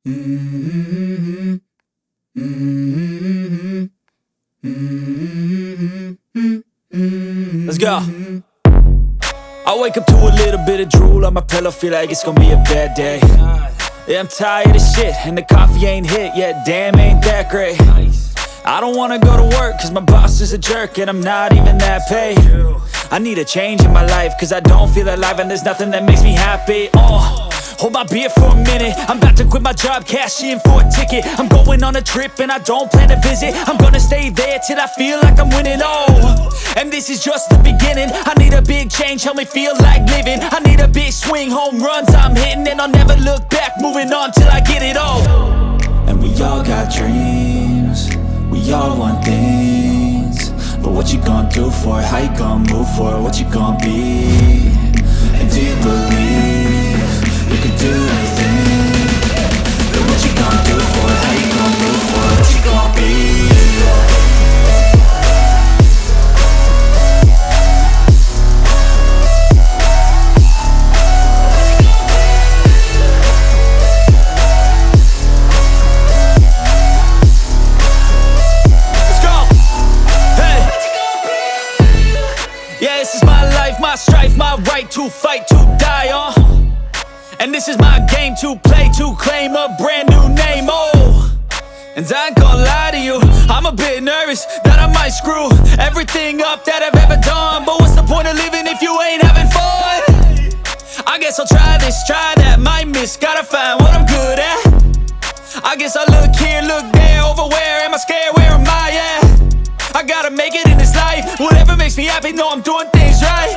Mm-hmm. Mm-hmm. Mm-hmm. Let's go. I wake up to a little bit of drool on my pillow, feel like it's gonna be a bad day. Yeah, I'm tired of shit, and the coffee ain't hit yet, damn, ain't that great. I don't wanna go to work, cause my boss is a jerk, and I'm not even that paid. I need a change in my life, cause I don't feel alive, and there's nothing that makes me happy. Hold my beer for a minute, I'm about to quit my job, cash in for a ticket. I'm going on a trip and I don't plan to visit. I'm gonna stay there till I feel like I'm winning, and this is just the beginning. I need a big change, help me feel like living. I need a big swing, home runs I'm hitting, and I'll never look back, moving on till I get it all. And we all got dreams, we all want things, but what you gonna do for it? How you gonna move for it? What you gonna be? And do you believe you can do anything? But what you gonna do for it? How you gonna move for it? What you gonna be? Yeah, this is my life, my strife, my right to fight, to die on. And this is my game to play, to claim a brand new name, And I ain't gonna lie to you, I'm a bit nervous that I might screw everything up that I've ever done. But what's the point of living if you ain't having fun? I guess I'll try this, try that, might miss, gotta find what I'm good at. I guess I look here, look there, over where am I scared, where am I at? I gotta make it in this life, whatever makes me happy, know I'm doing things right.